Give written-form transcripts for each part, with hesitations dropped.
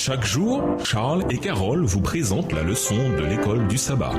Chaque jour, Charles et Carole vous présentent la leçon de l'école du sabbat.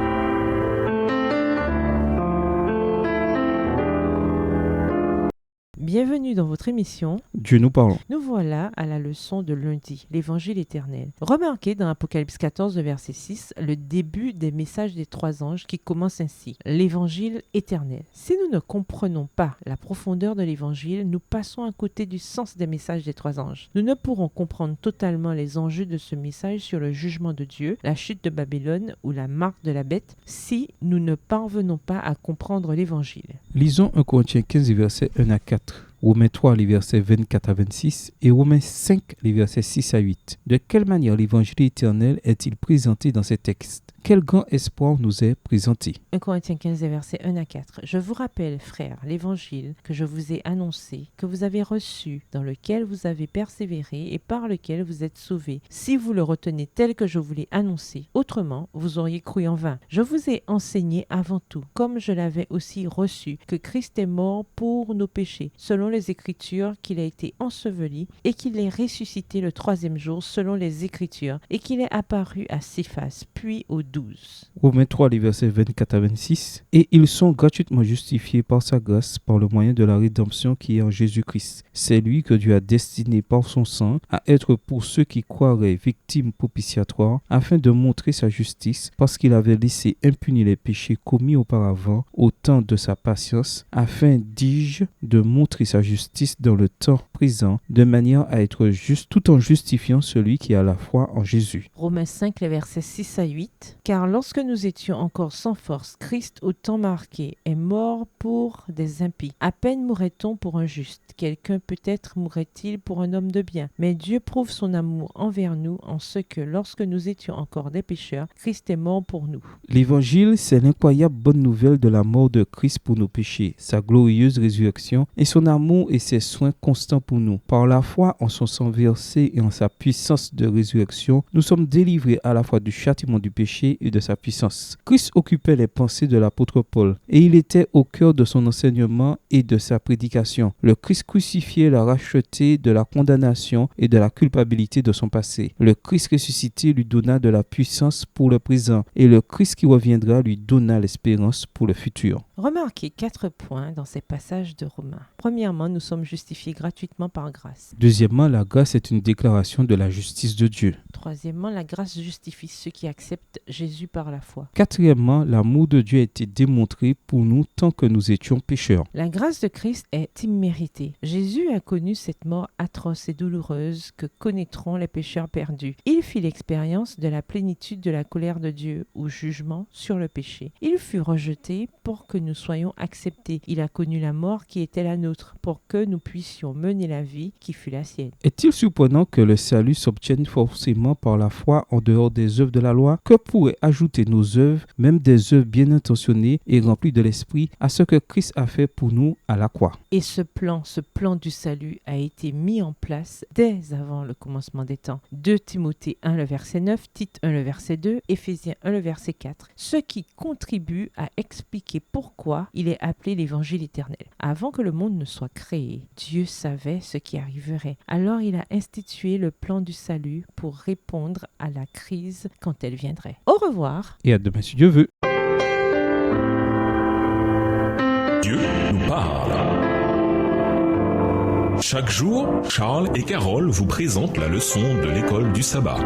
Bienvenue dans votre émission Dieu nous parle. Nous voilà à la leçon de lundi, l'évangile éternel. Remarquez dans Apocalypse 14, verset 6, le début des messages des trois anges qui commence ainsi, l'évangile éternel. Si nous ne comprenons pas la profondeur de l'évangile, nous passons à côté du sens des messages des trois anges. Nous ne pourrons comprendre totalement les enjeux de ce message sur le jugement de Dieu, la chute de Babylone ou la marque de la bête si nous ne parvenons pas à comprendre l'évangile. Lisons 1 Corinthiens 15, versets 1 à 4. Romains 3, les versets 24 à 26 et Romains 5, les versets 6 à 8. De quelle manière l'évangile éternel est-il présenté dans ces textes? Quel grand espoir nous est présenté? 1 Corinthiens 15, versets 1 à 4. Je vous rappelle, frères, l'évangile que je vous ai annoncé, que vous avez reçu, dans lequel vous avez persévéré et par lequel vous êtes sauvés, si vous le retenez tel que je vous l'ai annoncé. Autrement, vous auriez cru en vain. Je vous ai enseigné avant tout, comme je l'avais aussi reçu, que Christ est mort pour nos péchés, selon les Écritures, qu'il a été enseveli et qu'il est ressuscité le troisième jour, selon les Écritures, et qu'il est apparu à Céphas, puis aux 12. Romains 3, les versets 24 à 26. Et ils sont gratuitement justifiés par sa grâce, par le moyen de la rédemption qui est en Jésus-Christ. C'est lui que Dieu a destiné par son sang à être pour ceux qui croiraient victimes propitiatoires, afin de montrer sa justice, parce qu'il avait laissé impunis les péchés commis auparavant au temps de sa patience, afin, dis-je, de montrer sa justice dans le temps présent, de manière à être juste tout en justifiant celui qui a la foi en Jésus. Romains 5, les versets 6 à 8. Car lorsque nous étions encore sans force, Christ, au temps marqué, est mort pour des impies. À peine mourrait-on pour un juste. Quelqu'un peut-être mourrait-il pour un homme de bien. Mais Dieu prouve son amour envers nous en ce que lorsque nous étions encore des pécheurs, Christ est mort pour nous. L'évangile, c'est l'incroyable bonne nouvelle de la mort de Christ pour nos péchés, sa glorieuse résurrection et son amour et ses soins constants pour nous. Par la foi en son sang versé et en sa puissance de résurrection, nous sommes délivrés à la fois du châtiment du péché et de sa puissance. Christ occupait les pensées de l'apôtre Paul et il était au cœur de son enseignement et de sa prédication. Le Christ crucifié l'a racheté de la condamnation et de la culpabilité de son passé. Le Christ ressuscité lui donna de la puissance pour le présent et le Christ qui reviendra lui donna l'espérance pour le futur. Remarquez 4 points dans ces passages de Romains. Premièrement, nous sommes justifiés gratuitement par grâce. Deuxièmement, la grâce est une déclaration de la justice de Dieu. Troisièmement, la grâce justifie ceux qui acceptent Jésus par la foi. Quatrièmement, l'amour de Dieu a été démontré pour nous tant que nous étions pécheurs. La grâce de Christ est imméritée. Jésus a connu cette mort atroce et douloureuse que connaîtront les pécheurs perdus. Il fit l'expérience de la plénitude de la colère de Dieu au jugement sur le péché. Il fut rejeté pour que nous soyons acceptés. Il a connu la mort qui était la nôtre pour que nous puissions mener la vie qui fut la sienne. Est-il surprenant que le salut s'obtienne forcément par la foi en dehors des œuvres de la loi? Que pourraient ajouter nos œuvres, même des œuvres bien intentionnées et remplies de l'esprit, à ce que Christ a fait pour nous à la croix? Et ce plan du salut a été mis en place dès avant le commencement des temps. 2 Timothée 1, le verset 9, Tite 1, le verset 2, Éphésiens 1, le verset 4. Ce qui contribue à expliquer pourquoi il est appelé l'évangile éternel. Avant que le monde ne soit créé, Dieu savait ce qui arriverait. Alors il a institué le plan du salut pour répondre à la crise quand elle viendrait. Au revoir. Et à demain si Dieu veut. Dieu nous parle. Chaque jour, Charles et Carole vous présentent la leçon de l'école du sabbat.